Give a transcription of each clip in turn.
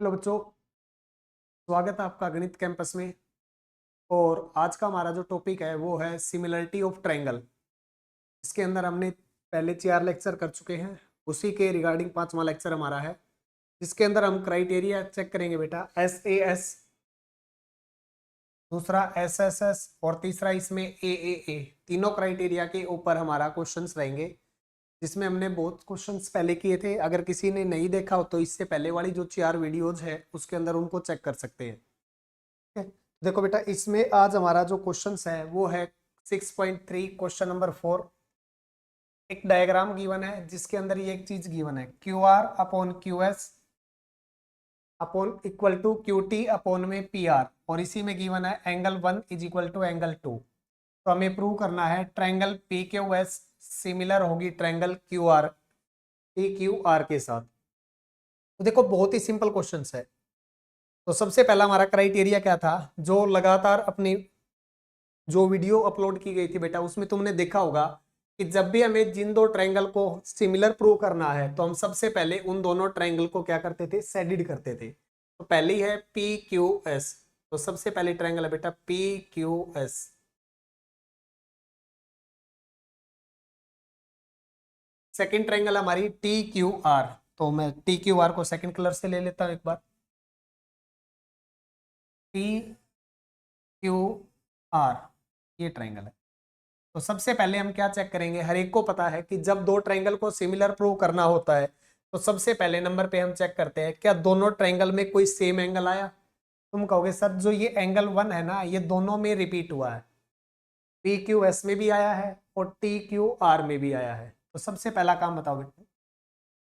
Hello बच्चों, स्वागत है आपका गणित कैंपस में। और आज का हमारा जो टॉपिक है वो है सिमिलरिटी ऑफ ट्रायंगल। इसके अंदर हमने पहले 4 लेक्चर कर चुके हैं। उसी के रिगार्डिंग 5वां लेक्चर हमारा है, जिसके अंदर हम क्राइटेरिया चेक करेंगे बेटा। SAS, दूसरा SSS और तीसरा इसमें AAA। तीनों क्राइटेरिया के ऊपर हमारा क्वेश्चंस रहेंगे, जिसमें हमने बहुत क्वेश्चंस पहले किए थे। अगर किसी ने नहीं देखा हो तो इससे पहले वाली जो 4 वीडियोज है उसके अंदर उनको चेक कर सकते हैं। है। देखो बेटा, इसमें आज हमारा जो क्वेश्चंस है वो है 6.3 क्वेश्चन नंबर 4। एक डायग्राम गिवन है जिसके अंदर ये एक चीज गिवन है, QR upon QS upon equal to QT upon में PR, और इसी में गिवन है angle 1 is equal to angle 2। तो हमें प्रूव करना है ट्रायंगल PQS सिमिलर होगी ट्रायंगल PQR के साथ। तो देखो, बहुत ही सिंपल क्वेश्चन है। तो सबसे पहला हमारा क्राइटेरिया क्या था, जो लगातार अपनी जो वीडियो अपलोड की गई थी बेटा, उसमें तुमने देखा होगा कि जब भी हमें जिन दो ट्रायंगल को सिमिलर प्रूव करना है तो हम सबसे पहले उन दोनों ट्रायंगल को क्या करते थे, शेडिड करते थे। तो पहली है PQS। तो सबसे पहले ट्रायंगल है बेटा PQS। सेकंड ट्रायंगल हमारी TQR। तो मैं TQR को सेकंड कलर से ले लेता हूं एक बार। PQR ये ट्रायंगल है। तो सबसे पहले हम क्या चेक करेंगे, हर एक को पता है कि जब दो ट्रायंगल को सिमिलर प्रूव करना होता है तो सबसे पहले नंबर पे हम चेक करते हैं क्या दोनों ट्रायंगल में कोई सेम एंगल आया। तुम कहोगे सर जो ये एंगल 1 है ना, ये दोनों में रिपीट हुआ है। PQS में भी आया है और TQR में भी आया है। तो सबसे पहला काम बताओ बेटा,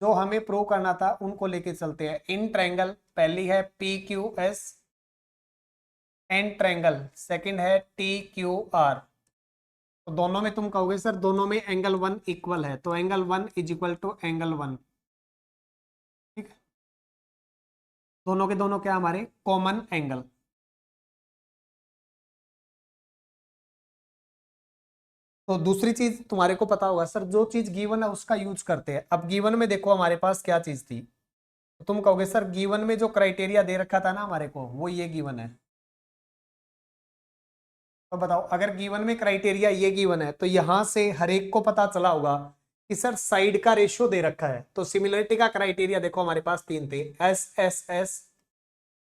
जो हमें प्रूव करना था उनको लेके चलते हैं। इन ट्रायंगल पहली है PQS एंड ट्रायंगल सेकंड है TQR। तो दोनों में तुम कहोगे सर दोनों में एंगल 1 इक्वल है, तो angle 1 is equal to angle 1। ठीक है, दोनों के दोनों क्या हमारे कॉमन एंगल। तो दूसरी चीज तुम्हारे को पता होगा सर, जो चीज गिवन है उसका यूज करते हैं। अब गिवन में देखो हमारे पास क्या चीज थी। तो तुम कहोगे सर गिवन में जो क्राइटेरिया दे रखा था ना हमारे को, वो ये गिवन है। तो बताओ, अगर गिवन में क्राइटेरिया ये गिवन है तो यहां से हर एक को पता चला होगा कि सर साइड का रेशियो दे रखा है। तो सिमिलरिटी का क्राइटेरिया देखो हमारे पास 3 थे, SSS,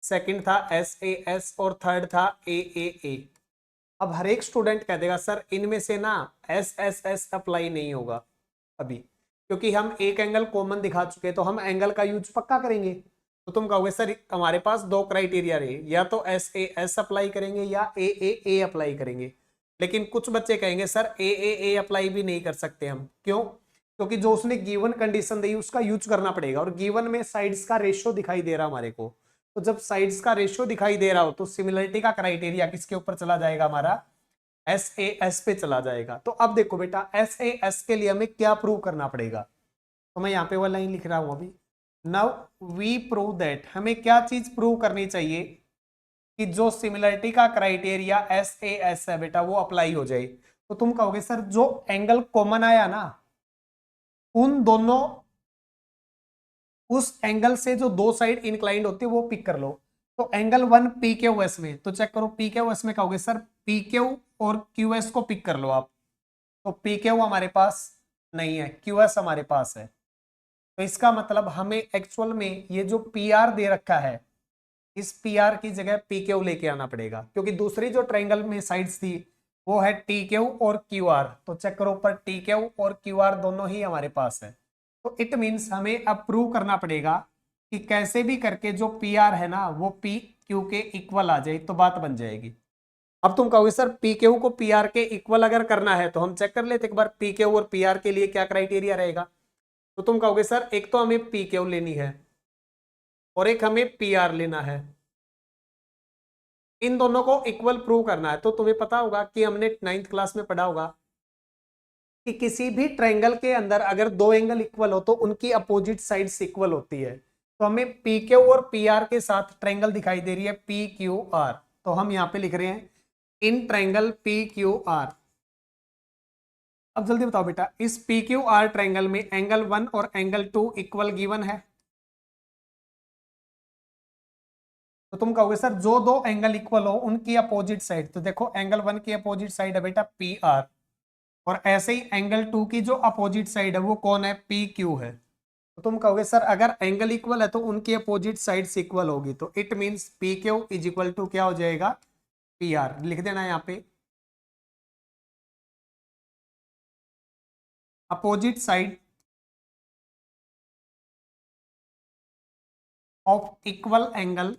सेकंड था SAS और थर्ड था AAA। अब हर एक स्टूडेंट कह देगा सर इनमें से ना SSS अप्लाई नहीं होगा अभी, क्योंकि हम एक एंगल कॉमन दिखा चुके हैं, तो हम एंगल का यूज पक्का करेंगे। तो तुम कहोगे सर हमारे पास दो क्राइटेरिया रहे, या तो SAS अप्लाई करेंगे या AAA अप्लाई करेंगे। लेकिन कुछ बच्चे कहेंगे सर AAA अप्लाई भी नहीं कर सकते हम, क्यों? क्योंकि जो उसने गिवन कंडीशन दी उसका यूज करना पड़ेगा, और गिवन में साइड्स का रेशियो दिखाई दे रहा हमारे को। तो जब साइड्स का रेशियो दिखाई दे रहा हो तो सिमिलरिटी का क्राइटेरिया किसके ऊपर चला जाएगा, हमारा SAS पे चला जाएगा। तो अब देखो बेटा, SAS के लिए हमें क्या प्रूव करना पड़ेगा। तो मैं यहाँ पे वो लाइन लिख रहा हूं अभी। नाउ वी प्रूव दैट, हमें क्या चीज प्रूव करनी चाहिए कि जो सिमिलरिटी का क्राइटेरिया SAS है बेटा वो अप्लाई हो जाए। तो तुम कहोगे सर जो एंगल कॉमन आया ना, उन दोनों उस एंगल से जो दो साइड इंक्लाइंड होती है वो पिक कर लो। तो एंगल 1 PQS में, तो चेक करो PQS में कहोगे सर PQ और QS को पिक कर लो आप। तो PQ हमारे पास नहीं है, QS हमारे पास है। तो इसका मतलब हमें एक्चुअल में ये जो PR दे रखा है, इस PR की जगह PQ लेके आना पड़ेगा, क्योंकि दूसरी जो ट्रायंगल में साइड्स थी वो है TQ और QR। तो चेक करो ऊपर TQ और QR दोनों ही हमारे पास है। तो इट मींस हमें अब प्रूव करना पड़ेगा कि कैसे भी करके जो PR है ना वो PQ के इक्वल आ जाए, तो बात बन जाएगी। अब तुम कहोगे सर PQ को PR के इक्वल अगर करना है तो हम चेक कर लेते एक बार PQ और PR के लिए क्या क्राइटेरिया रहेगा। तो तुम कहोगे सर एक तो हमें PQ लेनी है और एक हमें PR लेना है, इन दोनों को इक्वल प्रूव करना है। तो तुम्हें पता होगा कि हमने 9th क्लास में पढ़ा होगा कि किसी भी ट्रायंगल के अंदर अगर दो एंगल इक्वल हो तो उनकी अपोजिट साइड्स इक्वल होती है। तो हमें PQ और PR के साथ ट्रायंगल दिखाई दे रही है PQR। तो हम यहां पे लिख रहे हैं इन ट्रायंगल PQR। अब जल्दी बताओ बेटा, इस PQR ट्रायंगल में एंगल 1 और एंगल 2 इक्वल गिवन है। तो तुम कहोगे सर जो दो एंगल इक्वल हो उनकी अपोजिट साइड, तो देखो एंगल 1 की अपोजिट साइड है बेटा पी आर, और ऐसे ही एंगल 2 की जो अपोजिट साइड है वो कौन है, पी क्यू है। तो तुम कहोगे सर अगर एंगल इक्वल है तो उनकी अपोजिट साइड्स इक्वल होगी, तो it means P Q is equal to क्या हो जाएगा, पी आर। लिख देना यहाँ पे opposite side of equal angle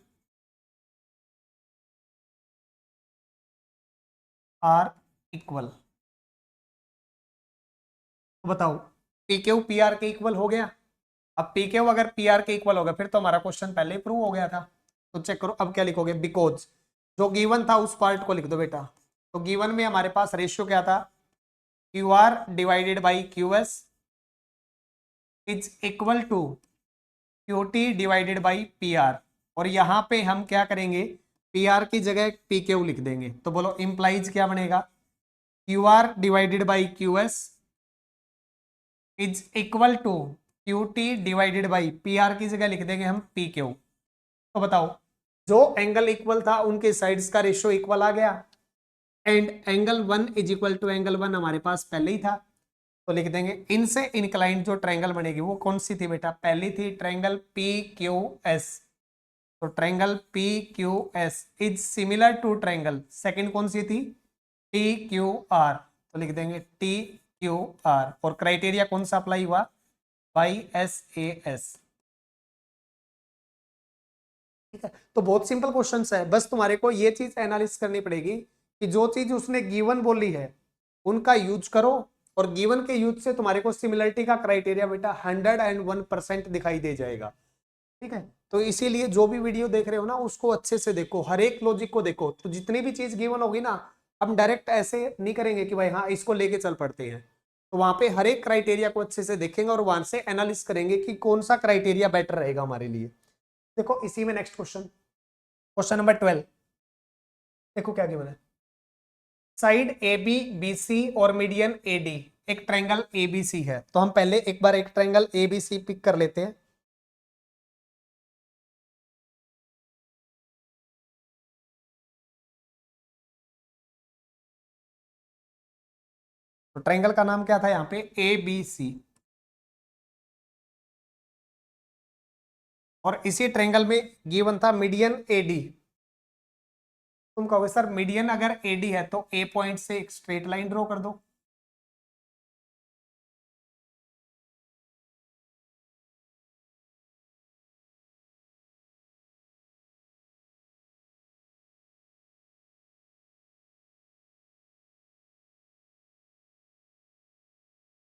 are equal. तो बताओ पी क्यू पी आर के इक्वल हो गया। अब पी क्यू अगर पी आर के इक्वल हो गया फिर तो हमारा क्वेश्चन पहले ही प्रूव हो गया था। तो चेक करो अब क्या लिखोगे, बिकॉज जो गिवन था उस पार्ट को लिख दो बेटा। तो गिवन में हमारे पास रेशियो क्या था, Q R divided by Q S is equal to Q T divided by P R, और यहां पे हम क्या करेंगे, पी आर की जगह पी क्यू लिख देंगे। तो बोलो इंप्लाइज क्या बनेगा, Q R divided by Q S is equal to Q T divided by P R की जगह लिख देंगे हम पी क्यू। तो बताओ जो एंगल इक्वल था उनके साइड्स का रेशियो इक्वल आ गया, and angle 1 is equal to angle 1 हमारे पास पहले ही था। तो लिख देंगे इनसे इंक्लाइंड जो ट्रायंगल बनेगी वो कौन सी थी बेटा, पहली थी ट्रायंगल पी क्यू एस। तो triangle P Q S is similar to triangle second कौन सी थी, टी क्यू आर। तो लिख देंगे टी क्यू आर, और क्राइटेरिया कौन सा अप्लाई हुआ, बाई एस ए एस। ठीक है, तो बहुत सिंपल क्वेश्चन है, बस तुम्हारे को ये चीज एनालिसिस करनी पड़ेगी कि जो चीज उसने गिवन बोली है उनका यूज करो, और गिवन के यूज से तुम्हारे को सिमिलरिटी का क्राइटेरिया बेटा 101% दिखाई दे जाएगा। ठीक है, तो इसीलिए जो भी वीडियो देख रहे हो ना उसको अच्छे से देखो, हर एक लॉजिक को देखो, तो जितनी भी चीज गिवन होगी ना हम डायरेक्ट ऐसे नहीं करेंगे कि भाई हाँ इसको लेके चल पड़ते हैं। तो वहां पे हर एक क्राइटेरिया को अच्छे से देखेंगे और वहां से एनालिसिस करेंगे कि कौन सा क्राइटेरिया बेटर रहेगा हमारे लिए। देखो इसी में नेक्स्ट क्वेश्चन, क्वेश्चन नंबर 12। देखो क्या गिवन है, side A B B C और मीडियन ए डी, एक ट्रायंगल ए बी सी है। तो हम पहले एक बार एक triangle A B C pick कर लेते हैं। तो ट्रायंगल का नाम क्या था यहाँ पे, ए बी सी। और इसी ट्रायंगल में गिवन था मीडियन ए डी। तुम कहोगे सर मीडियन अगर ए डी है तो ए पॉइंट से एक स्ट्रेट लाइन ड्रॉ कर दो।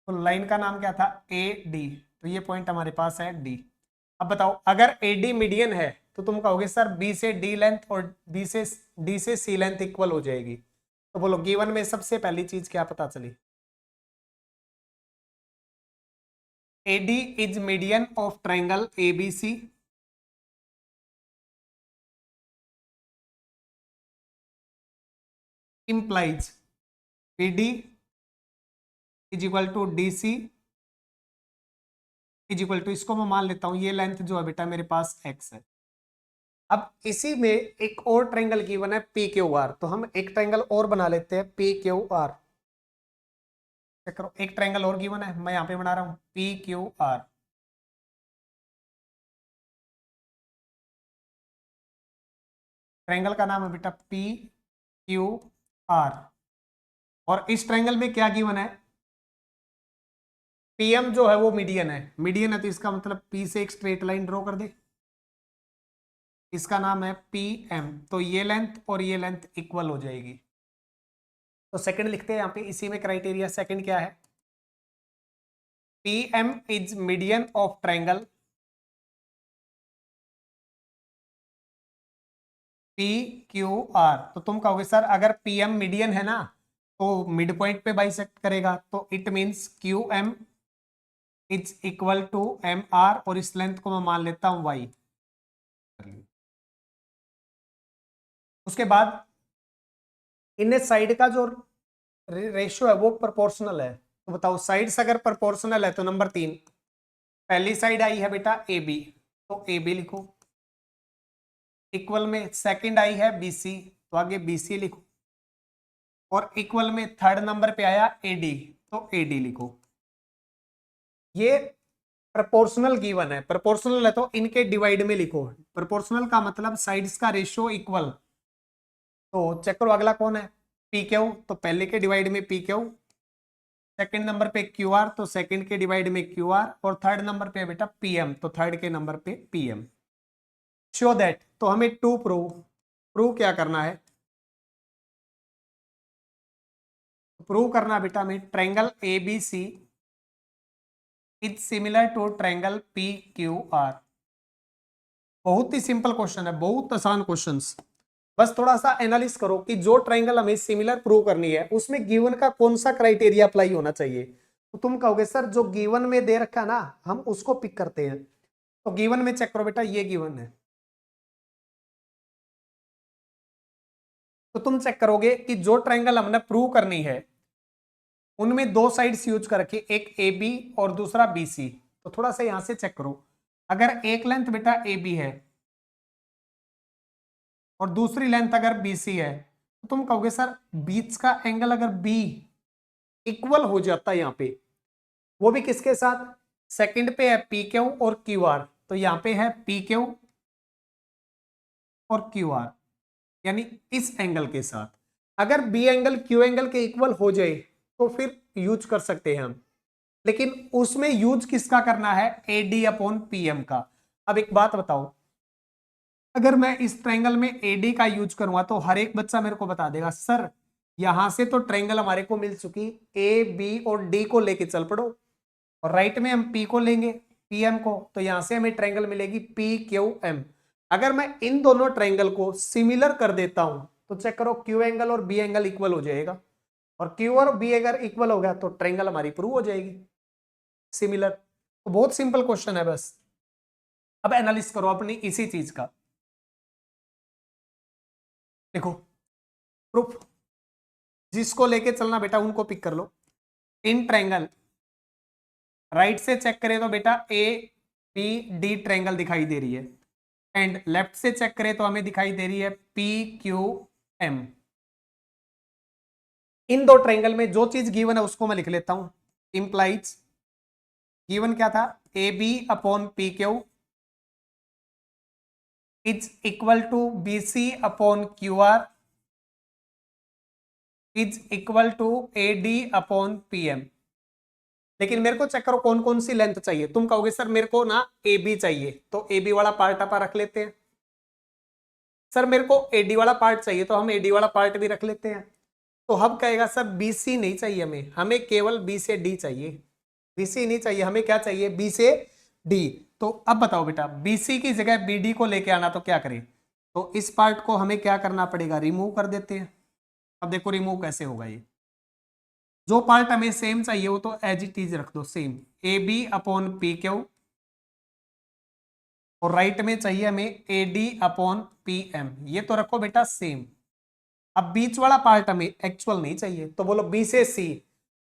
तो लाइन का नाम क्या था, ए डी। तो ये पॉइंट हमारे पास है डी। अब बताओ अगर ए डी मीडियन है तो तुम कहोगे सर बी से डी लेंथ और बी से डी से सी लेंथ इक्वल हो जाएगी। तो बोलो गिवन में सबसे पहली चीज क्या पता चली, AD is median of triangle ABC implies BD is equal to DC is equal to, इसको मैं मान लेता हूं ये लेंथ जो है बेटा मेरे पास x है। अब इसी में एक और ट्रायंगल गिवन है पी क्यू आर, तो हम एक ट्रायंगल और बना लेते हैं पी क्यू आर। चेक करो एक ट्रायंगल और गिवन है, मैं यहाँ पे बना रहा हूँ पी क्यू आर। ट्रायंगल का नाम है बेटा पी क्यू आर, और इस ट्रायंगल में क्या गिवन है, पीएम जो है वो मीडियन है, मीडियन है तो इसका मतलब पी से एक स्ट्रेट लाइन ड्रॉ कर दे, इसका नाम है पी एम। तो ये लेंथ और ये लेंथ इक्वल हो जाएगी। तो सेकंड लिखते हैं यहाँ पे, इसी में क्राइटेरिया सेकंड क्या है, P M is median of triangle P Q R. तो तुम कहोगे सर अगर पी एम मीडियन है ना तो मिड पॉइंट पे बाइसेक्ट करेगा, तो it means Q M is equal to M R, और इस लेंथ को मैं मान लेता हूं वाई। उसके बाद इन साइड का जो रेशियो है वो प्रोपोर्शनल है। तो बताओ साइड्स अगर प्रोपोर्शनल है तो नंबर 3, पहली साइड आई है बेटा ए बी, तो ए बी लिखो, इक्वल में सेकंड आई है बीसी, तो आगे बीसी लिखो, और इक्वल में थर्ड नंबर पे आया एडी, तो एडी लिखो। ये प्रोपोर्शनल गिवन है, प्रोपोर्शनल है तो इनके डिवाइड में लिखो। प्रोपोर्शनल का मतलब साइड्स का रेशियो इक्वल। तो चेक करो अगला कौन है, पी क्यू, तो पहले के डिवाइड में पी क्यू, सेकंड नंबर पे क्यू आर, तो सेकंड के डिवाइड में क्यू आर, और थर्ड नंबर पे बेटा पीएम, तो थर्ड के नंबर पे पीएम। शो दैट, तो हमें टू प्रूव क्या करना है, प्रूव करना बेटा हमें triangle A B C is similar to triangle P Q R. बहुत ही सिंपल क्वेश्चन है, बहुत आसान क्वेश्चंस। बस थोड़ा सा एनालिस करो कि जो ट्रायंगल हमें सिमिलर प्रूव करनी है उसमें गिवन का कौन सा क्राइटेरिया अप्लाई होना चाहिए। तो तुम कहोगे सर जो गिवन में दे रखा ना हम उसको पिक करते हैं। तो गिवन में चेक करो बेटा, ये गिवन है, तो तुम चेक करोगे कि जो ट्रायंगल हमने प्रूव करनी है उनमें दो साइड्स यूज करके, एक ए बी और दूसरा बी सी। तो थोड़ा सा यहां से चेक करो, अगर एक लेंथ बेटा ए बी है और दूसरी लेंथ अगर बी सी है, तो तुम कहोगे सर बीच का एंगल अगर बी इक्वल हो जाता है यहाँ पे, वो भी किसके साथ, सेकंड पे है पी क्यू और क्यू आर, तो यहाँ पे है पी क्यू और क्यू आर, यानी इस एंगल के साथ। अगर बी एंगल क्यू एंगल के इक्वल हो जाए तो फिर यूज कर सकते हैं हम, लेकिन उसमें यूज किसका करना है, एडी अपॉन पीएम का। अब एक बात बताओ, अगर मैं इस ट्रायंगल में एडी का यूज करूंगा तो हर एक बच्चा मेरे को बता देगा सर यहां से तो ट्रायंगल हमारे को मिल चुकी, ए बी और डी को लेके चल पड़ो, और राइट में हम पी को लेंगे, पीएम को, तो यहां से हमें ट्रायंगल मिलेगी पी क्यू एम। अगर मैं इन दोनों ट्रायंगल को सिमिलर कर देता हूं तो चेक करो क्यू एंगल और बी एंगल इक्वल हो जाएगा, और क्यू और बी अगर इक्वल हो गया तो ट्रायंगल हमारी प्रूव हो जाएगी सिमिलर। तो बहुत सिंपल क्वेश्चन है बस। अब एनालिस करो अपनी इसी चीज का, देखो प्रूफ जिसको लेके चलना बेटा उनको पिक कर लो। इन ट्रायंगल राइट से चेक करें तो बेटा ए बी डी ट्रायंगल दिखाई दे रही है, एंड लेफ्ट से चेक करें तो हमें दिखाई दे रही है पी क्यू एम। इन दो ट्रायंगल में जो चीज गिवन है उसको मैं लिख लेता हूं, इंप्लाइज गिवन क्या था, A B upon P Q is equal to B C upon Q R is equal to A D upon P M. लेकिन मेरे को चेक करो कौन कौन सी लेंथ चाहिए। तुम कहोगे सर मेरे को ना ए बी चाहिए, तो ए बी वाला पार्ट आप रख लेते हैं। सर मेरे को एडी वाला पार्ट चाहिए, तो हम एडी वाला पार्ट भी रख लेते हैं। तो हम कहेगा सर बी सी नहीं चाहिए हमें, हमें केवल बी से डी चाहिए, बी सी नहीं चाहिए, हमें क्या चाहिए, बी से डी। तो अब बताओ बेटा बी सी की जगह बी डी को लेके आना, तो क्या करें, तो इस पार्ट को हमें क्या करना पड़ेगा, रिमूव कर देते हैं। अब देखो रिमूव कैसे होगा, ये जो पार्ट हमें सेम चाहिए वो तो एज इट इज रख दो same, A B upon P Q, और राइट में चाहिए हमें A D upon P M, ये तो रखो बेटा सेम। अब बीच वाला पार्ट हमें एक्चुअल नहीं चाहिए, तो बोलो बी से सी,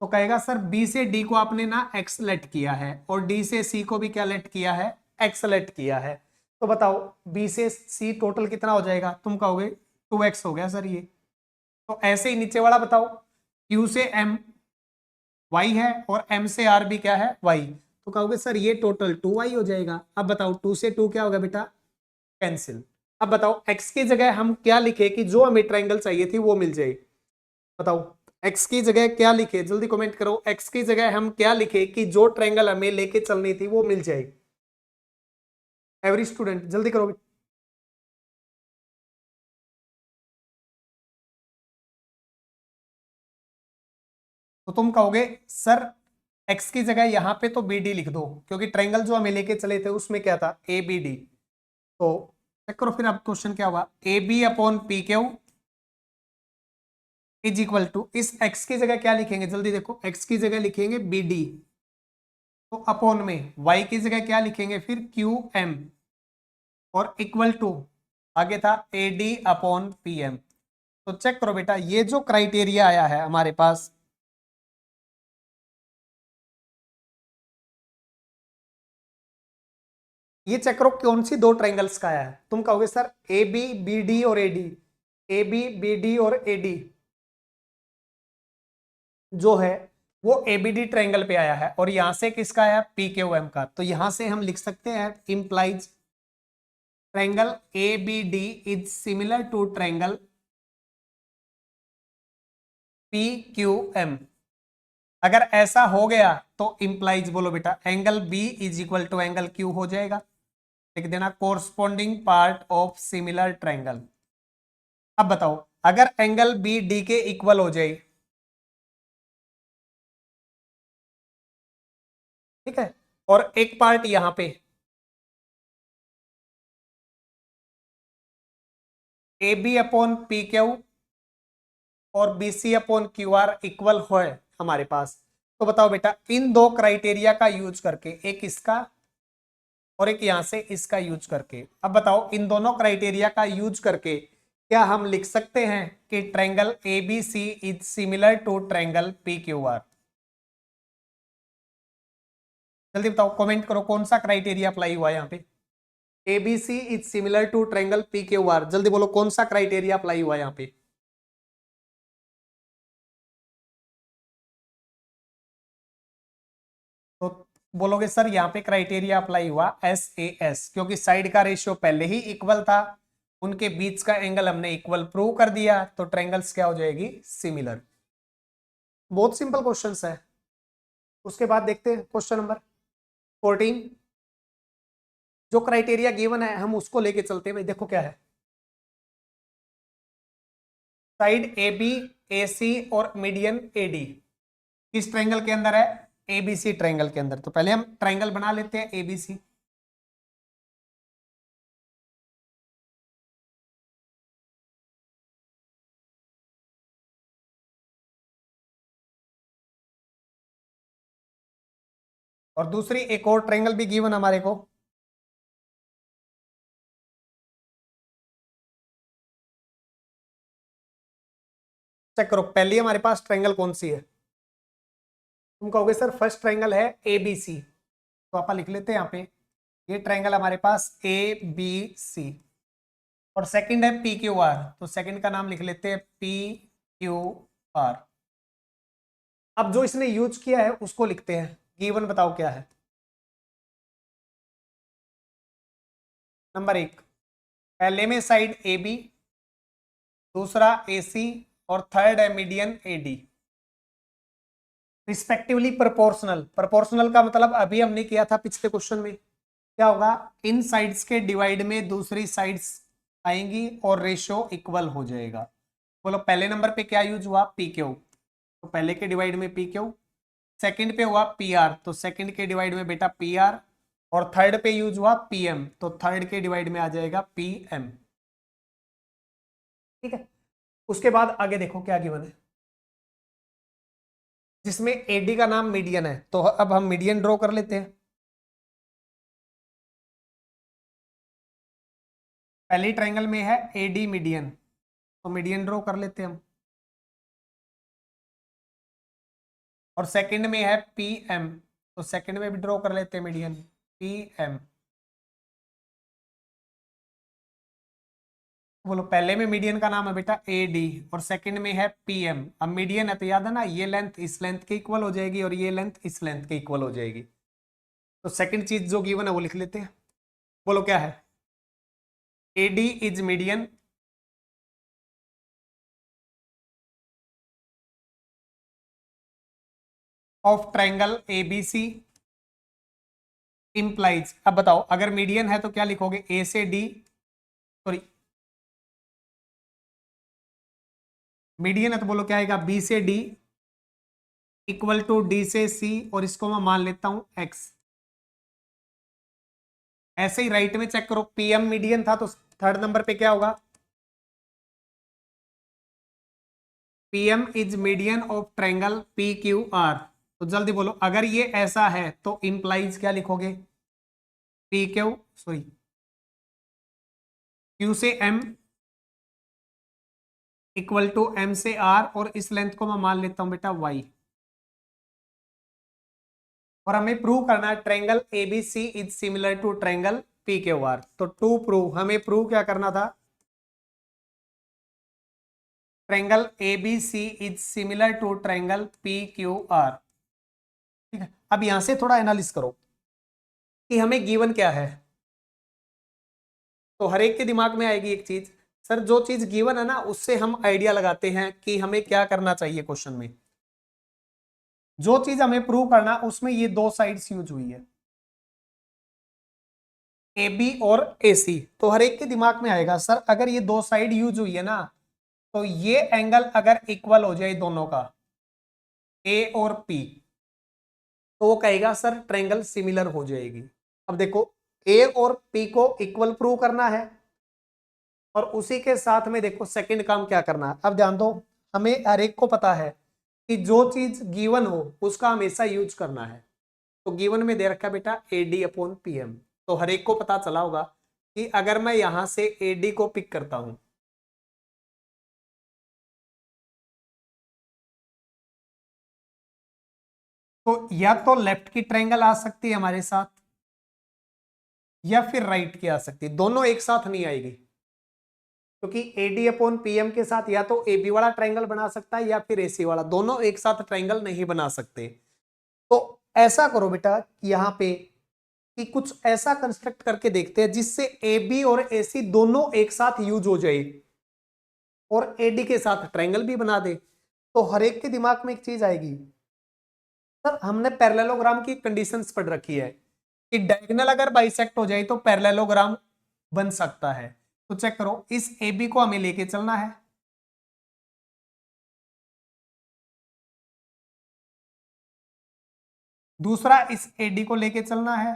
तो कहेगा सर बी से डी को आपने ना एक्स लेट किया है, और डी से सी को भी क्या लेट किया है, एक्स लेट किया है। तो बताओ बी से सी टोटल कितना हो जाएगा, तुम कहोगे 2x हो गया सर ये। तो ऐसे ही नीचे वाला बताओ, क्यू से एम y है और m से r भी क्या है y, तो कहोगे सर ये टोटल 2y हो जाएगा। अब बताओ 2 से 2 क्या होगा बेटा, कैंसिल। अब बताओ x की जगह हम क्या लिखे कि जो हमें ट्रायंगल चाहिए थी वो मिल जाए, बताओ x की जगह क्या लिखे, जल्दी कमेंट करो, x की जगह हम क्या लिखे कि जो ट्रायंगल हमें लेके चलनी थी वो मिल जाए, एवरी स्टूडेंट जल्दी करो। तो तुम कहोगे सर x की जगह यहाँ पे तो बी डी लिख दो, क्योंकि ट्रायंगल जो हमें लेके चले थे उसमें क्या था, ए बी डी। तो चेक करो फिर अब क्वेश्चन क्या होगा, A B upon P Q is equal to, इस x की जगह क्या लिखेंगे, जल्दी देखो, x की जगह लिखेंगे बी डी, तो अपॉन में y की जगह क्या लिखेंगे फिर क्यू एम, और इक्वल टू आगे था A D upon P M. तो चेक करो बेटा ये जो क्राइटेरिया आया है हमारे पास, ये चेक करो कौन सी दो ट्रायंगल्स का आया है। तुम कहोगे sir A B B D और A D, A B B D और ए डी जो है वो एबीडी ट्रायंगल पे आया है, और यहां से किसका आया, पी क्यू एम का। तो यहां से हम लिख सकते हैं implies triangle A B D is similar to triangle P Q M. अगर ऐसा हो गया तो इंप्लाइज बोलो बेटा angle B is equal to angle Q हो जाएगा। लिख देना corresponding part of similar triangle. अब बताओ अगर एंगल बी डी के इक्वल हो जाए, ठीक है, और एक पार्ट यहां पे A B upon P Q और B C upon Q R equal हो हमारे पास, तो बताओ बेटा इन दो क्राइटेरिया का यूज करके, एक इसका और एक यहां से इसका यूज करके, अब बताओ इन दोनों क्राइटेरिया का यूज करके क्या हम लिख सकते हैं कि triangle A B C is similar to triangle P Q R. जल्दी बताओ, कमेंट करो कौन सा क्राइटेरिया अप्लाई हुआ है यहाँ पे। ABC is similar to triangle P Q R, जल्दी बोलो कौन सा क्राइटेरिया अप्लाई हुआ है यहाँ पे। तो बोलोगे सर यहाँ पे क्राइटेरिया अप्लाई हुआ एस ए एस, क्योंकि साइड का रेशियो पहले ही इक्वल था, उनके बीच का एंगल हमने इक्वल प्रूव कर दिया, तो ट्रायंगल्स क्या हो जाएगी, सिमिलर। बहुत सिंपल क्वेश्चन है। उसके बाद देखते हैं क्वेश्चन नंबर 14। जो क्राइटेरिया गिवन है हम उसको लेके चलते हैं भाई। देखो क्या है, साइड ए बी ए सी और मीडियन ए डी किस ट्रायंगल के अंदर है, एबीसी ट्रायंगल के अंदर। तो पहले हम ट्रायंगल बना लेते हैं एबीसी। और दूसरी एक और ट्रायंगल भी गिवन हमारे को, चेक करो पहली हमारे पास ट्रायंगल कौन सी है। तुम कहोगे सर फर्स्ट ट्रायंगल है एबीसी, तो आप लिख लेते हैं यहाँ पे, ये ट्रायंगल हमारे पास ए बी सी, और सेकंड है पी क्यू आर, तो सेकंड का नाम लिख लेते हैं पी क्यू आर। अब जो इसने यूज किया है उसको लिखते हैं, गिवन बताओ क्या है। नंबर एक, पहले में साइड ए बी, दूसरा ए सी, और थर्ड है median A D, respectively proportional. Proportional का मतलब अभी हमने किया था पिछले क्वेश्चन में, क्या होगा, इन साइड्स के डिवाइड में दूसरी साइड्स आएंगी और रेशियो इक्वल हो जाएगा। बोलो पहले नंबर पे क्या यूज हुआ, पी क्यू, तो पहले के डिवाइड में पी क्यू, सेकंड पे हुआ पी आर, तो सेकंड के डिवाइड में बेटा पी आर, और थर्ड पे यूज हुआ पी एम, तो थर्ड के डिवाइड में आ जाएगा पी एम। ठीक है, उसके बाद आगे देखो क्या गिवन है, जिसमें एडी का नाम मीडियन है, तो अब हम मीडियन ड्रॉ कर लेते हैं। पहली ट्रायंगल में है एडी मीडियन, तो मीडियन ड्रॉ कर लेते हैं हम, और सेकंड में है पी एम, तो सेकंड में भी ड्रॉ कर लेते हैं मीडियन पी एम। बोलो पहले में मीडियन का नाम है बेटा ए डी, और सेकंड में है पी एम। अब मीडियन है तो याद है ना, ये लेंथ इस लेंथ के इक्वल हो जाएगी और ये लेंथ इस लेंथ के इक्वल हो जाएगी। तो सेकंड चीज जो गिवन है वो लिख लेते हैं। बोलो क्या है, A D is median of triangle ABC implies. अब बताओ अगर मीडियन है तो क्या लिखोगे, ए से डी, सॉरी मीडियन है तो बोलो क्या आएगा, बी से डी इक्वल टू डी से सी, और इसको मैं मान लेता हूं एक्स। ऐसे ही राइट में चेक करो, पीएम मीडियन था तो थर्ड नंबर पे क्या होगा, PM is median of triangle P Q R. तो जल्दी बोलो अगर ये ऐसा है तो इंप्लाइज क्या लिखोगे, पी क्यू सॉरी क्यू से एम इक्वल टू एम से आर, और इस लेंथ को मैं मान लेता हूं बेटा वाई। और हमें प्रूव करना है triangle ABC is similar to triangle P Q R. तो टू प्रूव, हमें प्रूव क्या करना था, triangle ABC is similar to triangle P Q R. ठीक है, अब यहां से थोड़ा एनालिस करो कि हमें गिवन क्या है। तो हर एक के दिमाग में आएगी एक चीज, सर जो चीज गिवन है ना उससे हम आइडिया लगाते हैं कि हमें क्या करना चाहिए क्वेश्चन में। जो चीज हमें प्रूव करना उसमें ये दो साइड्स यूज हुई है, ए बी और ए सी। तो हर एक के दिमाग में आएगा सर अगर ये दो साइड यूज हुई है ना, तो ये एंगल अगर इक्वल हो जाए दोनों का, ए और पी, तो वो कहेगा सर ट्रायंगल सिमिलर हो जाएगी। अब देखो, ए और पी को इक्वल प्रूव करना है, और उसी के साथ में देखो सेकंड काम क्या करना है। अब ध्यान दो, हमें हर एक को पता है कि जो चीज गिवन हो उसका हमेशा यूज करना है। तो गिवन में दे रखा है बेटा AD अपॉन PM। तो हर एक को पता चला होगा कि अगर मैं यहां से AD को पिक करता हूं, तो या तो लेफ्ट की ट्रायंगल आ सकती है हमारे साथ, या फिर राइट की आ सकती है। दोनों एक साथ नहीं आएगी, क्योंकि AD अपॉन PM के साथ या तो AB वाला ट्रायंगल बना सकता है या फिर AC वाला, दोनों एक साथ ट्रायंगल नहीं बना सकते। तो ऐसा करो बेटा यहाँ पे कि कुछ ऐसा कंस्ट्रक्ट करके देखते हैं जिससे AB और AC दोनों एक साथ यूज हो जाए और AD के साथ ट्रायंगल भी बना दे। तो हर एक के दिमाग में एक चीज आएगी, सर हमने पैरेललोग्राम की कंडीशंस पढ़ रखी है कि डायगोनल अगर बाइसेक्ट हो जाए तो पैरेललोग्राम बन सकता है। तो चेक करो, इस AB को हमें लेके चलना है, दूसरा इस AD को लेके चलना है,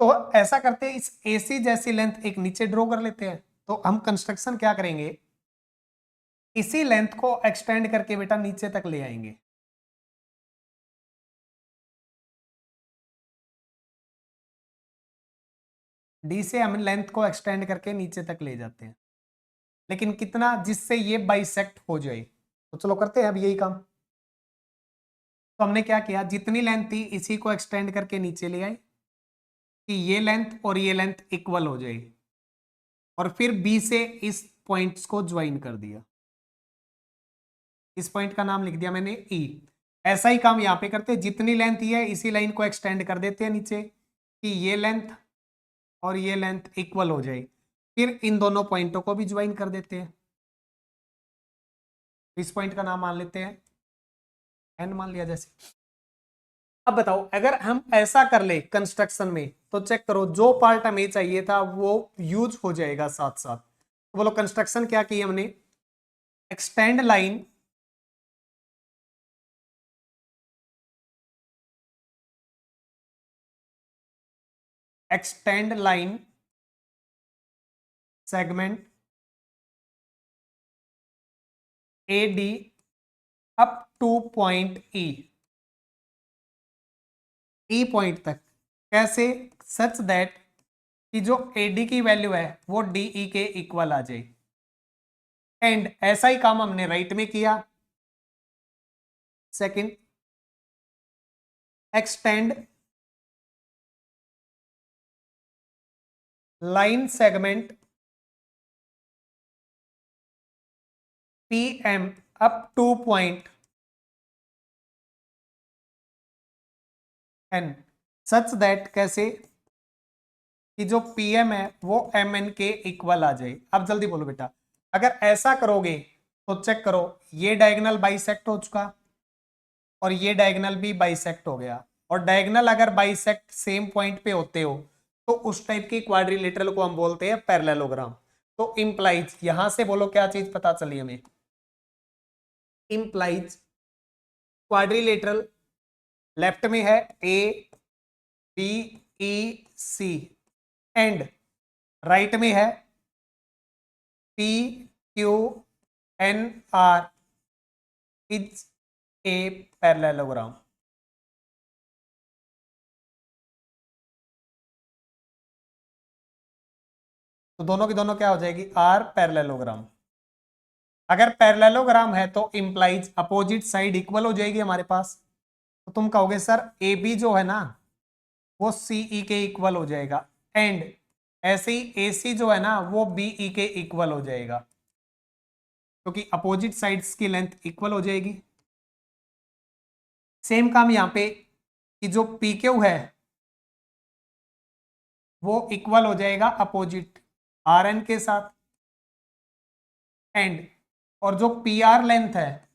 तो ऐसा करते हैं इस AC जैसी लेंथ एक नीचे ड्रॉ कर लेते हैं। तो हम कंस्ट्रक्शन क्या करेंगे, इसी लेंथ को एक्सटेंड करके बेटा नीचे तक ले आएंगे। D से हम लेंथ को एक्सटेंड करके नीचे तक ले जाते हैं, लेकिन कितना, जिससे ये बाइसेक्ट हो जाए। तो चलो करते हैं अब यही काम। तो हमने क्या किया, जितनी लेंथ थी इसी को एक्सटेंड करके नीचे ले आए कि ये लेंथ और ये लेंथ इक्वल हो जाए, और फिर B से इस पॉइंट्स को ज्वाइन कर दिया। इस पॉइंट का नाम लिख दिया मैंने E। ऐसा ही काम यहाँ पे करते हैं, जितनी लेंथ ये है इसी लाइन को एक्सटेंड कर देते हैं नीचे कि ये लेंथ और ये लेंथ इक्वल हो जाए, फिर इन दोनों पॉइंटों को भी ज्वाइन कर देते हैं। इस पॉइंट का नाम मान लेते हैं N, मान लिया जैसे। अब बताओ अगर हम ऐसा कर ले कंस्ट्रक्शन में, तो चेक करो जो पार्ट हमें चाहिए था वो यूज हो जाएगा साथ साथ। तो बोलो कंस्ट्रक्शन क्या की हमने, extend line extend line segment AD up two point E point तक। कैसे, सच दैट कि जो AD की वैल्यू है वो DE के इक्वल आ जाए। एंड ऐसा ही काम हमने राइट में किया। Second, extend line segment PM up two point N, such that कैसे कि जो PM है वो MN के इक्वल आ जाए। अब जल्दी बोलो बेटा, अगर ऐसा करोगे तो चेक करो, ये डायगोनल बाइसेक्ट हो चुका और ये डायगोनल भी बाइसेक्ट हो गया। और डायगोनल अगर बाइसेक्ट सेम पॉइंट पे होते हो तो उस टाइप की क्वाड्रिलेटरल को हम बोलते हैं पैरेललोग्राम। तो इंप्लाइज, यहां से बोलो क्या चीज पता चली हमें, इंप्लाइज क्वाड्रिलेटरल लेफ्ट में है ABEC एंड राइट में है PQNR इज ए पैरेललोग्राम। तो दोनों की दोनों क्या हो जाएगी, आर पैरेललोग्राम। अगर पैरेललोग्राम है तो इंप्लाइज अपोजिट साइड इक्वल हो जाएगी हमारे पास। तो तुम कहोगे सर ए बी जो है ना वो सीई के इक्वल हो जाएगा, एंड ऐसे ही ए सी जो है ना वो बीई के इक्वल हो जाएगा, क्योंकि अपोजिट साइड्स की लेंथ इक्वल हो जाएगी। सेम काम यहाँ पे कि जो पी क्यू है वो इक्वल हो जाएगा अपोजिट आर एन के साथ, एंड और जो पी आर लेंथ है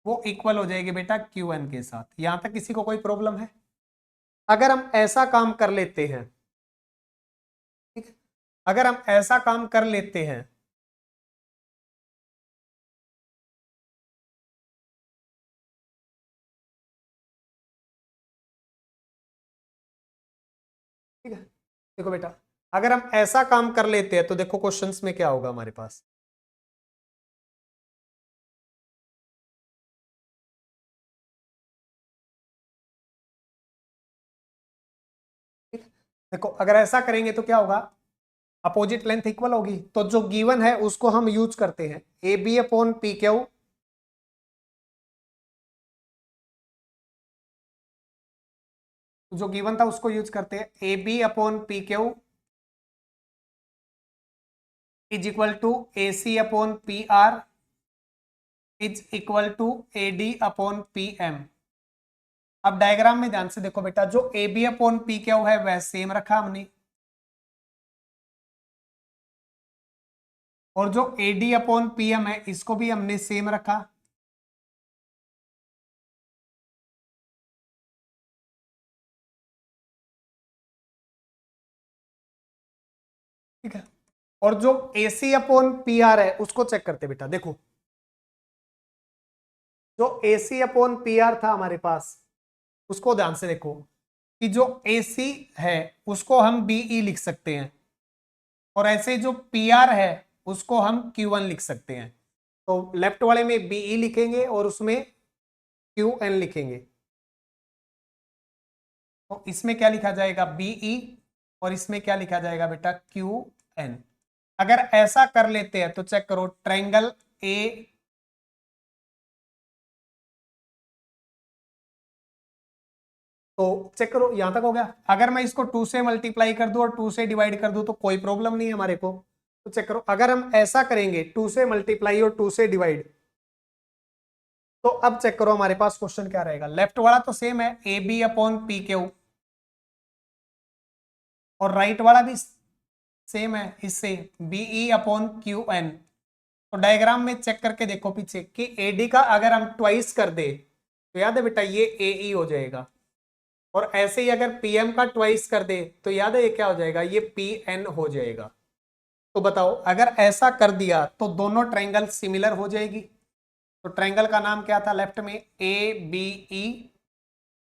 वो इक्वल हो जाएगी बेटा क्यू एन के साथ। यहां तक किसी को कोई प्रॉब्लम है? अगर हम ऐसा काम कर लेते हैं, ठीक है, अगर हम ऐसा काम कर लेते हैं ठीक है, देखो बेटा अगर हम ऐसा काम कर लेते हैं तो देखो क्वेश्चंस में क्या होगा हमारे पास। ठीक है, देखो अगर ऐसा करेंगे तो क्या होगा, अपोजिट लेंथ इक्वल होगी, तो जो गिवन है उसको हम यूज करते हैं, A B upon P Q, जो गिवन था उसको यूज करते हैं, A B upon P Q is equal to A C upon P R is equal to A D upon P M. अब डायग्राम में ध्यान से देखो बेटा, जो A B upon P Q है वह सेम रखा हमने, और जो A D upon P M है इसको भी हमने सेम रखा। ठीक है, और जो ए सी अपॉन पी आर है उसको चेक करते बेटा। देखो जो ए सी अपॉन पी आर था हमारे पास उसको ध्यान से देखो कि जो ए सी है उसको हम बीई लिख सकते हैं, और ऐसे जो पी आर है उसको हम क्यू वन लिख सकते हैं। तो लेफ्ट वाले में बीई लिखेंगे और उसमें क्यू एन लिखेंगे, तो इसमें क्या लिखा जाएगा बीई, और इसमें क्या लिखा जाएगा बेटा क्यू एन। अगर ऐसा कर लेते हैं तो चेक करो, ट्रायंगल ए तो चेक करो यहां तक हो गया। अगर मैं इसको 2 से मल्टीप्लाई कर दूं और 2 से डिवाइड कर दूं तो कोई प्रॉब्लम नहीं है हमारे को। तो चेक करो अगर हम ऐसा करेंगे 2 से मल्टीप्लाई और 2 से डिवाइड, तो अब चेक करो हमारे पास क्वेश्चन क्या रहेगा। लेफ्ट वाला तो सेम है A B upon P Q, और राइट वाला भी सेम है इससे बीई अपॉन क्यू एन। तो डायग्राम में चेक करके देखो पीछे कि एडी का अगर हम ट्वाइस कर दे तो याद है बेटा ये ए हो जाएगा, और ऐसे ही अगर पीएम का ट्वाइस कर दे तो याद है ये क्या हो जाएगा, ये पी एन हो जाएगा। तो बताओ अगर ऐसा कर दिया तो दोनों ट्रायंगल सिमिलर हो जाएगी। तो ट्रायंगल का नाम क्या था लेफ्ट में, A B E,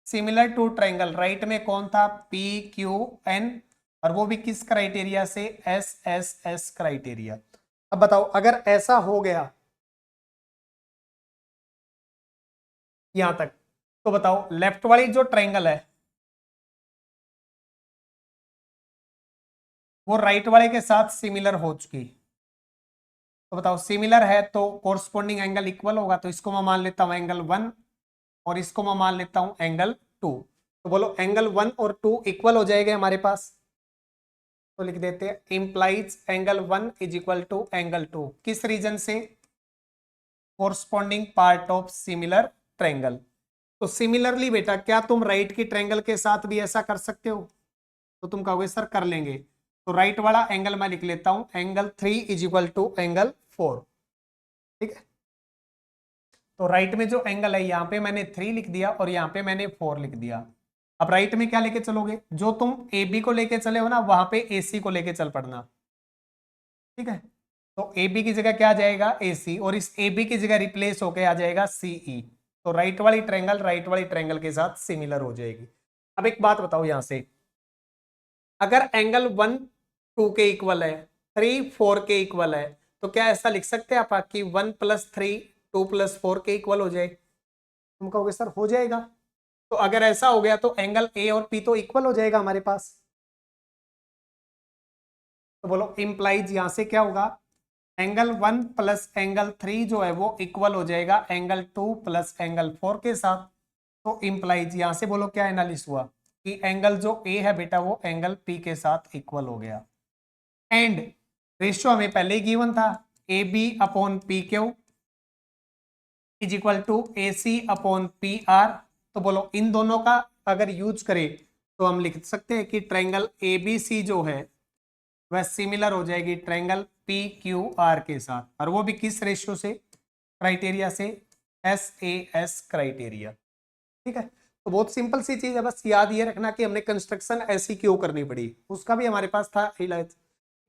similar to triangle right में कौन था, पी क्यू एन, और वो भी किस क्राइटेरिया से, एस एस एस क्राइटेरिया। अब बताओ अगर ऐसा हो गया यहां तक, तो बताओ लेफ्ट वाली जो ट्रायंगल है वो राइट वाले के साथ सिमिलर हो चुकी। तो बताओ सिमिलर है तो कोरस्पोंडिंग एंगल इक्वल होगा, तो इसको मैं मान लेता हूं एंगल 1 और इसको मैं मान लेता हूं एंगल 2। तो बोलो एंगल 1 और 2 इक्वल हो जाएंगे हमारे पास। तो लिख देते हैं implies angle 1 is equal to angle 2, किस रीजन से, corresponding part of similar triangle. तो सिमिलरली बेटा क्या तुम राइट की ट्रायंगल के साथ भी ऐसा कर सकते हो? तो तुम कहोगे सर कर लेंगे। तो राइट वाला एंगल मैं लिख लेता हूं angle 3 is equal to angle 4। ठीक है, तो राइट में जो एंगल है यहाँ पे मैंने 3 लिख दिया और यहाँ पे मैंने 4 लिख दिया। अब राइट में क्या लेके चलोगे, जो तुम ए बी को लेके चले हो ना वहां पे ए सी को लेके चल पड़ना। ठीक है, तो ए बी की जगह क्या आ जाएगा ए सी, और इस ए बी की जगह रिप्लेस होके आ जाएगा सीई। तो राइट वाली ट्रायंगल के साथ सिमिलर हो जाएगी। अब एक बात बताओ यहां से, अगर एंगल 1 2 के इक्वल है, 3 4 के इक्वल है, तो क्या ऐसा लिख सकते हैं आप कि 1 + 3 2 + 4 के इक्वल हो जाए? तुम कहोगे सर हो जाएगा। तो अगर ऐसा हो गया तो एंगल ए और पी तो इक्वल हो जाएगा हमारे पास। तो बोलो इंप्लाइज यहां से क्या होगा, एंगल 1 प्लस एंगल 3 जो है वो इक्वल हो जाएगा एंगल 2 प्लस एंगल 4 के साथ। तो इंप्लाइज यहां से बोलो क्या एनालिसिस हुआ कि एंगल जो ए है बेटा वो एंगल पी के साथ इक्वल हो गया। एंड रेशियो हमें पहले ही गिवन था, A B upon P Q is equal to A C upon P R. तो बोलो इन दोनों का अगर यूज करें तो हम लिख सकते हैं कि ट्रायंगल ए बी सी जो है वह सिमिलर हो जाएगी ट्रायंगल पी क्यू आर के साथ, और वो भी किस रेशियो से, क्राइटेरिया से, एस ए एस क्राइटेरिया। ठीक है, तो बहुत सिंपल सी चीज है, बस याद ये रखना कि हमने कंस्ट्रक्शन ऐसी क्यों करनी पड़ी, उसका भी हमारे पास था इलाज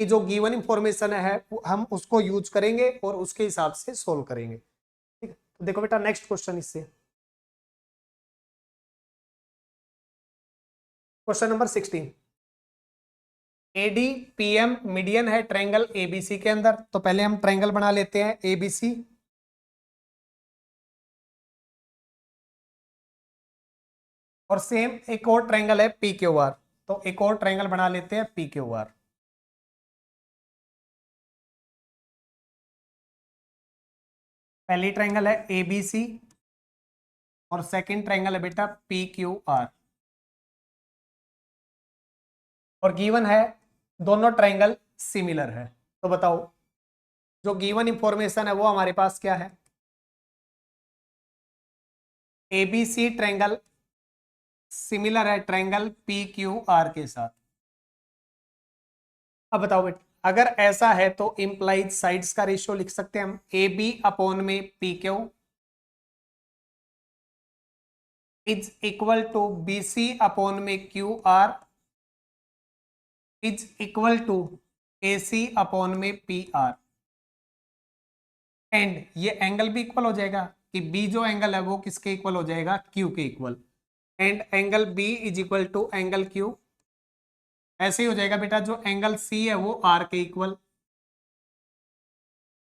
कि जो गिवन इंफॉर्मेशन है हम उसको यूज करेंगे और उसके हिसाब से सोल्व करेंगे। ठीक है, तो देखो बेटा नेक्स्ट क्वेश्चन इससे, question number 16। AD PM median है ट्रायंगल एबीसी के अंदर, तो पहले हम ट्रायंगल बना लेते हैं एबीसी। और सेम एक और ट्रायंगल है पी क्यू आर, तो एक और ट्रायंगल बना लेते हैं पी क्यू आर। पहली ट्रायंगल है एबीसी और सेकंड ट्रायंगल है बेटा पी क्यू आर, और गिवन है दोनों ट्रायंगल सिमिलर है। तो बताओ जो गिवन इंफॉर्मेशन है वो हमारे पास क्या है, एबीसी ट्रायंगल सिमिलर है ट्रायंगल पी क्यू आर के साथ। अब बताओ बेटा अगर ऐसा है तो इंप्लाइड साइड्स का रेशियो लिख सकते हैं हम, ए बी अपॉन में P Q is equal to B C upon में Q R is equal to A C upon में पी आर। एंड ये एंगल भी इक्वल हो जाएगा कि बी जो एंगल है वो किसके इक्वल हो जाएगा, क्यू के इक्वल। And angle B is equal to angle Q, ऐसे ही हो जाएगा बेटा जो एंगल सी है वो आर के इक्वल,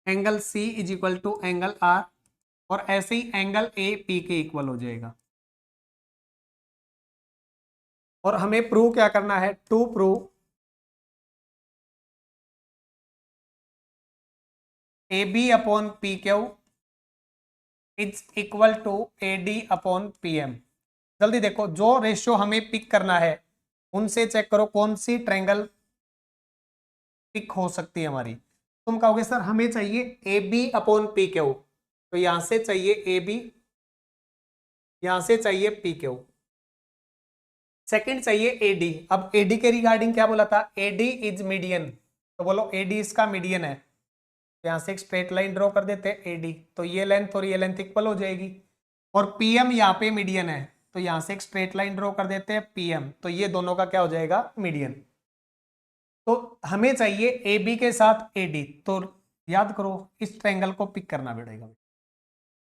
angle C is equal to angle R, और ऐसे ही एंगल ए पी के इक्वल हो जाएगा। और हमें प्रूव क्या करना है, to prove A B upon P Q is equal to A D upon P M. जल्दी देखो जो रेशियो हमें पिक करना है उनसे चेक करो कौन सी ट्रायंगल पिक हो सकती है हमारी। तुम कहोगे सर हमें चाहिए A B upon P Q, तो यहां से चाहिए ए बी, यहां से चाहिए पी क्यू, सेकंड चाहिए एडी। अब एडी के रिगार्डिंग क्या बोला था, एडी इज मीडियन, तो बोलो एडी इसका मीडियन है। यहां से एक स्ट्रेट लाइन ड्रॉ कर देते हैं एडी, तो ये लेंथ और ये लेंथ इक्वल हो जाएगी। और पीएम यहाँ पे मीडियन है, तो यहां से एक स्ट्रेट लाइन ड्रॉ कर देते हैं पीएम, तो ये दोनों का क्या हो जाएगा, मीडियन। तो हमें चाहिए ए बी के साथ ए डी, तो याद करो इस ट्रायंगल को पिक करना पड़ेगा।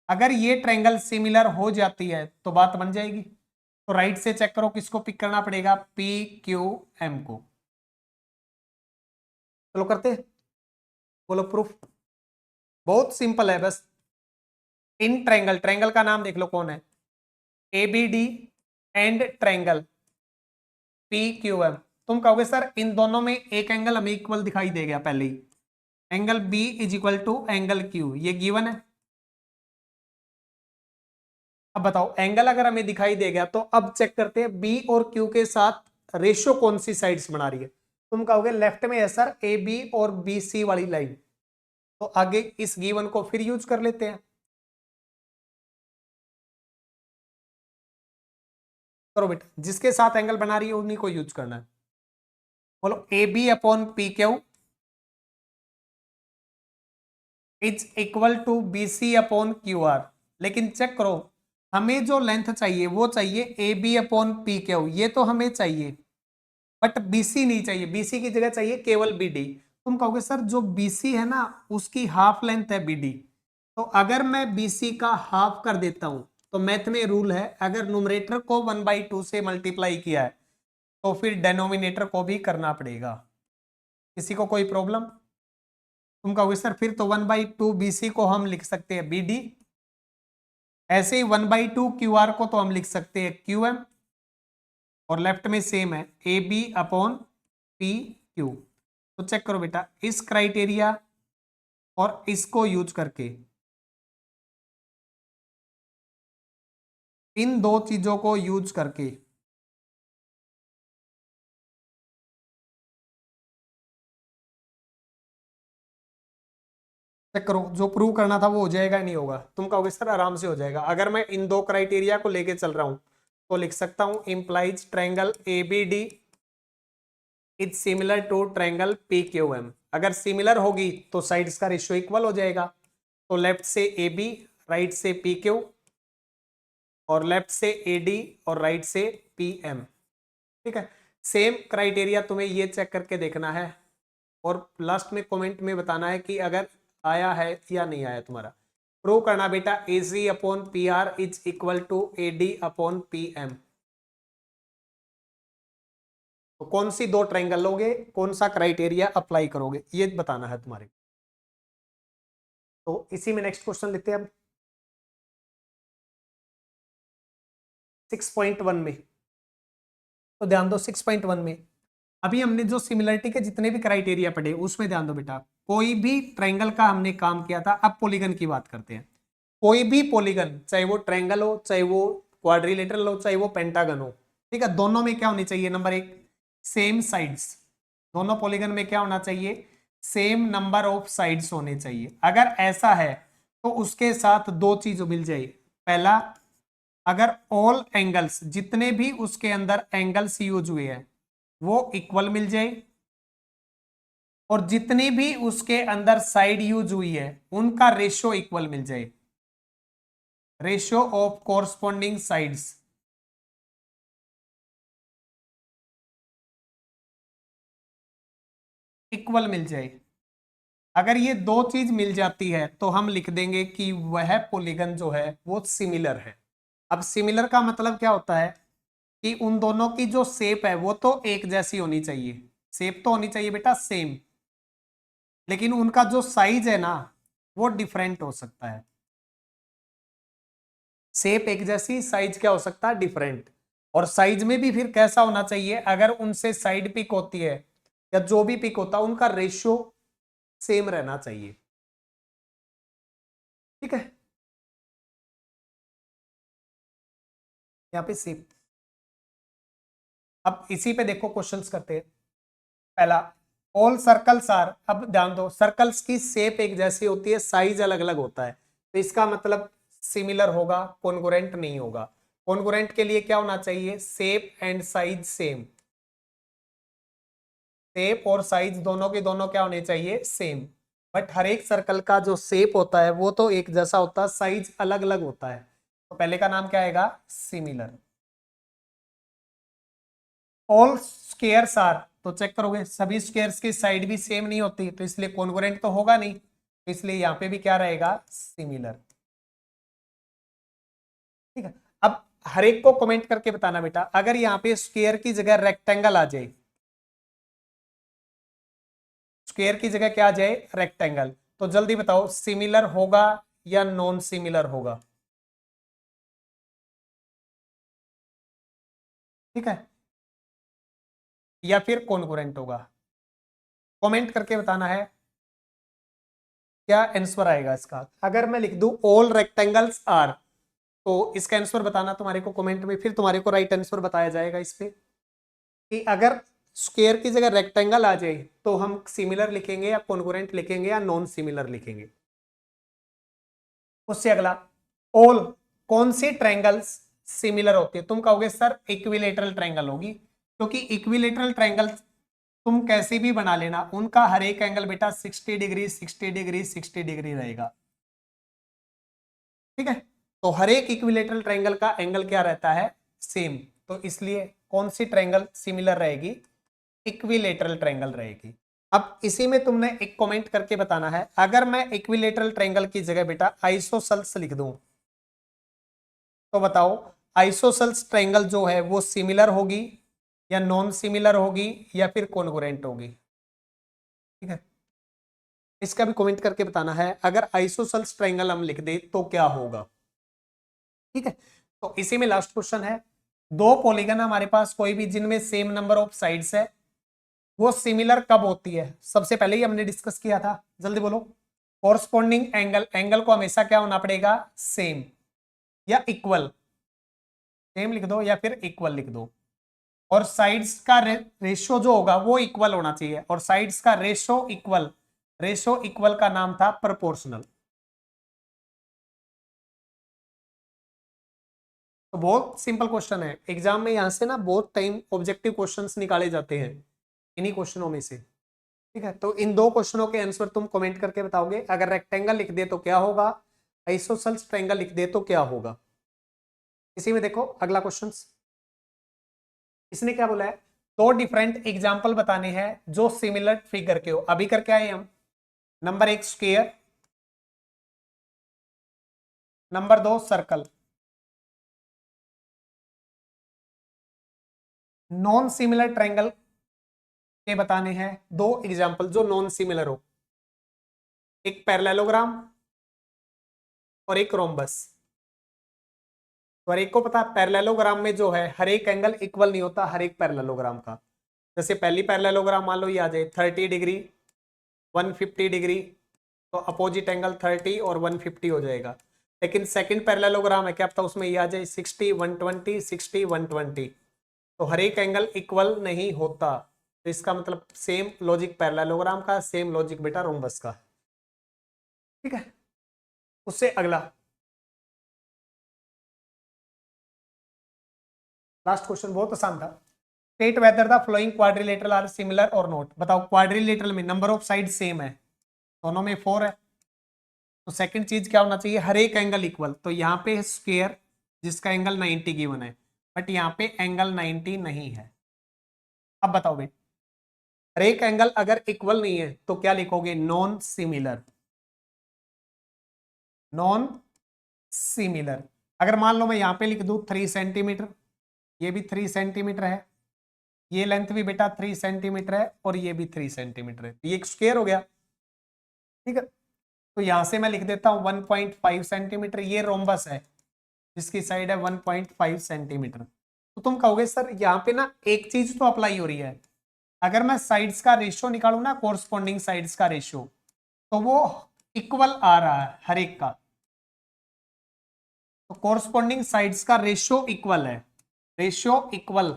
अगर ये ट्रायंगल सिमिलर हो जाती है तो बात बन जाएगी। तो राइट से चेक करो किसको पिक करना पड़ेगा, पी क्यू एम को। चलो करते, बोलो प्रूफ। बहुत सिंपल है, बस इन ट्रायंगल, ट्रायंगल का नाम देख लो कौन है, A B D and triangle P Q M. तुम कहोगे सर इन दोनों में एक एंगल हमें इक्वल दिखाई दे गया पहले ही, angle B is equal to angle Q, ये गिवन है। अब बताओ एंगल अगर हमें दिखाई दे गया तो अब चेक करते हैं बी और क्यू के साथ रेशियो कौन सी साइड्स बना रही है। तुम कहोगे लेफ्ट में है सर ए बी और बी सी वाली लाइन, तो आगे इस गिवन को फिर यूज कर लेते हैं। करो बेटा, जिसके साथ एंगल बना रही है उन्हीं को यूज करना है। बोलो A B upon P Q is equal to B C upon Q R. लेकिन चेक करो हमें जो लेंथ चाहिए वो चाहिए A B upon P Q, ये तो हमें चाहिए, बट बीसी नहीं चाहिए, बीसी की जगह चाहिए केवल बीडी। तुम कहोगे सर जो बीसी है ना उसकी हाफ लेंथ है बीडी, तो अगर मैं बीसी का हाफ कर देता हूं तो मैथ में रूल है अगर न्यूमरेटर को 1/2 से मल्टीप्लाई किया है तो फिर डेनोमिनेटर को भी करना पड़ेगा। किसी को कोई प्रॉब्लम? तुम कहोगे सर फिर तो 1/2 बीसी को हम लिख सकते हैं बीडी, ऐसे ही 1/2 क्यू आर को तो हम लिख सकते हैं क्यू एम, और लेफ्ट में सेम है A B upon P Q. तो चेक करो बेटा इस क्राइटेरिया और इसको यूज करके, इन दो चीजों को यूज करके चेक करो, जो प्रूव करना था वो हो जाएगा नहीं होगा। तुम कहोगे सर आराम से हो जाएगा। अगर मैं इन दो क्राइटेरिया को लेके चल रहा हूं तो लिख सकता हूं implies triangle ABD is similar to triangle PQM. अगर सिमिलर होगी तो साइड्स का रेशियो इक्वल हो जाएगा। तो लेफ्ट से ए बी, राइट से पी क्यू, और लेफ्ट से ए डी और राइट से पी एम। ठीक है, सेम क्राइटेरिया तुम्हें ये चेक करके देखना है और लास्ट में कमेंट में बताना है कि अगर आया है या नहीं आया तुम्हारा। प्रूव करना बेटा A C upon P R is equal to A D upon P M. तो कौन सी दो ट्रायंगल लोगे, कौन सा क्राइटेरिया अप्लाई करोगे, ये बताना है तुम्हारे। तो इसी में नेक्स्ट क्वेश्चन लेते हैं अब 6.1 में। तो ध्यान दो 6.1 में अभी हमने जो सिमिलरिटी के जितने भी क्राइटेरिया पढ़े उसमें ध्यान दो बेटा, कोई भी ट्रायंगल का हमने काम किया था। अब पॉलीगन की बात करते हैं। कोई भी पॉलीगन, चाहे वो ट्रायंगल हो, चाहे वो क्वाड्रिलेटरल हो, चाहे वो पेंटागन हो, ठीक है, दोनों में क्या होनी चाहिए, नंबर एक सेम साइड्स। दोनों पॉलीगन में क्या होना चाहिए, सेम नंबर ऑफ साइड्स होने चाहिए। अगर ऐसा है तो उसके साथ दो चीज मिल जाए। पहला, अगर ऑल एंगल्स, जितने भी उसके अंदर एंगल्स यूज हुए हैं वो इक्वल मिल जाए, और जितनी भी उसके अंदर साइड यूज हुई है उनका रेशियो इक्वल मिल जाए। Ratio of corresponding sides equal मिल जाए। अगर ये दो चीज मिल जाती है तो हम लिख देंगे कि वह पॉलीगन जो है वो सिमिलर है। अब सिमिलर का मतलब क्या होता है कि उन दोनों की जो शेप है वो तो एक जैसी होनी चाहिए, शेप तो होनी चाहिए बेटा सेम, लेकिन उनका जो साइज है ना वो डिफरेंट हो सकता है। शेप एक जैसी, साइज क्या हो सकता है, डिफरेंट। और साइज में भी फिर कैसा होना चाहिए, अगर उनसे साइड पिक होती है या जो भी पिक होता है उनका रेशियो सेम रहना चाहिए। ठीक है, यहाँ पे शेप। अब इसी पे देखो क्वेश्चंस करते हैं। पहला, ऑल सर्कल्स आर, अब ध्यान दो सर्कल्स की शेप एक जैसी होती है, साइज अलग अलग होता है, तो इसका मतलब सिमिलर होगा, कॉन्ग्रुएंट नहीं होगा। कॉन्ग्रुएंट के लिए क्या होना चाहिए, shape and size same. Shape और साइज दोनों के दोनों क्या होने चाहिए, सेम। बट हर एक सर्कल का जो शेप होता है वो तो एक जैसा होता है, साइज अलग अलग होता है। तो पहले का नाम क्या आएगा, सिमिलर। ऑल स्क्वायर्स आर, तो चेक करोगे सभी स्क्वायर्स की साइड भी सेम नहीं होती, तो इसलिए कॉन्ग्रुएंट तो होगा नहीं, तो इसलिए यहाँ पे भी क्या रहेगा, सिमिलर। ठीक है, अब हर एक को कमेंट करके बताना बेटा, अगर यहाँ पे स्क्वायर की जगह रेक्टेंगल आ जाए, स्क्वायर की जगह क्या आ जाए, रेक्टेंगल, तो जल्दी बताओ सिमिलर होगा या नॉन सिमिलर होगा। ठीक है, या फिर कॉन्ग्रुएंट होगा, कमेंट करके बताना है क्या आंसर आएगा इसका। अगर मैं लिख दूं ऑल रेक्टेंगल्स आर, तो इसका आंसर बताना तुम्हारे को कमेंट में, फिर तुम्हारे को राइट आंसर बताया जाएगा इस पे। कि अगर स्क्वायर की जगह रेक्टेंगल आ जाए तो हम सिमिलर लिखेंगे या कॉन्ग्रुएंट लिखेंगे या नॉन सिमिलर लिखेंगे। उससे अगला, ऑल, कौन सी ट्रायंगल्स सिमिलर होती है, तुम कहोगे सर इक्विलेटरल ट्रायंगल होगी, क्योंकि इक्विलेटरल ट्रायंगल तुम कैसे भी बना लेना उनका हर एक एंगल बेटा 60 डिग्री 60 डिग्री 60 डिग्री रहेगा। ठीक है, तो हर एक इक्विलेटरल ट्रायंगल का एंगल क्या रहता है, सेम। तो इसलिए कौन सी ट्रायंगल सिमिलर रहेगी, इक्विलेटरल ट्रायंगल रहेगी। अब इसी में तुमने एक कमेंट करके बताना है, अगर मैं इक्विलेटरल ट्रायंगल की जगह बेटा आइसोसेल्स लिख दूं तो बताओ आइसोसेल्स ट्रायंगल जो है वो सिमिलर होगी या नॉन सिमिलर होगी या फिर कॉन्ग्रुएंट होगी। ठीक है, इसका भी कमेंट करके बताना है, अगर आइसोसेल्स ट्रायंगल हम लिख दे तो क्या होगा। ठीक है, तो इसी में लास्ट क्वेश्चन है, दो पॉलीगन हमारे पास कोई भी जिनमें सेम नंबर ऑफ साइड्स है वो सिमिलर कब होती है, सबसे पहले ही हमने डिस्कस किया था, जल्दी बोलो। कोरस्पॉन्डिंग एंगल, एंगल को हमेशा क्या होना पड़ेगा, सेम या इक्वल, सेम लिख दो या फिर इक्वल लिख दो। और साइड्स का रेशो जो होगा वो इक्वल होना चाहिए, और साइड्स का रेशो इक्वल, रेशो इक्वल का नाम था प्रोपोर्शनल। तो बहुत सिंपल क्वेश्चन है, एग्जाम में यहां से ना बहुत टाइम ऑब्जेक्टिव क्वेश्चंस निकाले जाते हैं इन्हीं क्वेश्चनों में से। ठीक है, तो इन दो क्वेश्चनों के आंसर तुम कमेंट करके बताओगे। अगर रेक्टेंगल लिख दे तो क्या होगा, आइसोसेल्स ट्रायंगल लिख दे तो क्या होगा। इसी में देखो अगला क्वेश्चन, इसने क्या बोला है, दो डिफरेंट एग्जाम्पल बताने हैं जो सिमिलर फिगर के हो। अभी करके आए हम, number 1 square, number 2 circle. Non similar triangle के बताने हैं दो एग्जाम्पल जो नॉन सिमिलर हो, एक पैरेललोग्राम और एक रोम्बस। और एक को पता, पैरेललोग्राम में जो है हर एक एंगल इक्वल नहीं होता हर एक पैरेललोग्राम का। जैसे पहली पैरेललोग्राम मान लो ये आ जाए 30 डिग्री 150 डिग्री, तो अपोजिट एंगल 30 और 150 हो जाएगा। लेकिन सेकंड पैरेललोग्राम है, क्या पता उसमें ये आ जाए 60 120 60 120, तो हर एक एंगल इक्वल नहीं होता। तो इसका मतलब सेम लॉजिक पैरेललोग्राम का, सेम लॉजिक बेटा रोम्बस का। ठीक है, उससे अगला लास्ट क्वेश्चन बहुत आसान था। State whether the following quadrilateral are similar और नॉट। बताओ क्वाड्रिलेटरल में नंबर ऑफ साइड सेम है, दोनों में 4 है, तो सेकंड चीज क्या होना चाहिए, हर एक एंगल इक्वल। तो यहाँ पे स्क्वायर जिसका एंगल 90 गिवन है, बट यहाँ पे एंगल 90 नहीं है। अब बताओ भाई, हर एक एंगल अगर इक्वल नहीं है तो क्या लिखोगे, नॉन सिमिलर, नॉन सिमिलर। अगर मान लो मैं यहाँ पे लिख दूं 3 सेंटीमीटर, ये भी 3 सेंटीमीटर है, ये लेंथ भी बेटा 3 सेंटीमीटर है, और ये भी 3 सेंटीमीटर है, ये एक स्क्वायर हो गया। ठीक है, तो यहां से मैं लिख देता हूं 1.5 सेंटीमीटर, ये रोम्बस है जिसकी साइड है 1.5 सेंटीमीटर। तो तुम कहोगे सर यहाँ पे ना एक चीज तो अप्लाई हो रही है, अगर मैं साइड्स का रेशियो निकालू ना, कोरस्पॉन्डिंग साइड्स का रेशियो, तो वो इक्वल आ रहा है हर एक का। तो कोरस्पॉन्डिंग साइड्स का रेशियो इक्वल है, रेशियो इक्वल,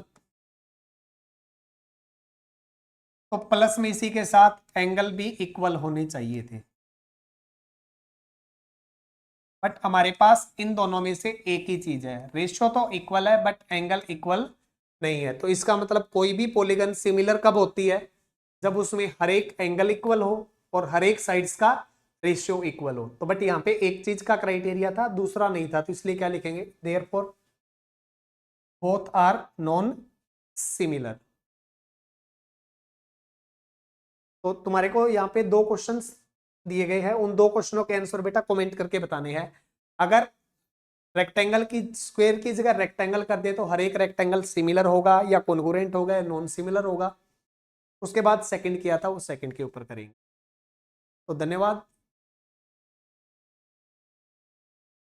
तो प्लस में इसी के साथ एंगल भी इक्वल होने चाहिए थे। बट हमारे पास इन दोनों में से एक ही चीज है, रेशियो तो इक्वल है बट एंगल इक्वल नहीं है। तो इसका मतलब कोई भी पॉलीगन सिमिलर कब होती है, जब उसमें हर एक एंगल इक्वल हो और हर एक साइड्स का रेशियो इक्वल हो। तो बट यहाँ पे एक चीज का क्राइटेरिया था, दूसरा नहीं था, तो इसलिए क्या लिखेंगे, therefore both are non similar. तो तुम्हारे को यहाँ पे दो क्वेश्चंस दिए गए हैं, उन दो क्वेश्चनों के आंसर बेटा कमेंट करके बताने हैं। अगर रेक्टेंगल की स्क्वायर की जगह रेक्टेंगल कर दे तो हर एक रेक्टेंगल सिमिलर होगा या कॉन्ग्रुएंट होगा या नॉन सिमिलर होगा। उसके बाद सेकंड किया था, वो सेकंड के ऊपर करेंगे। तो धन्यवाद।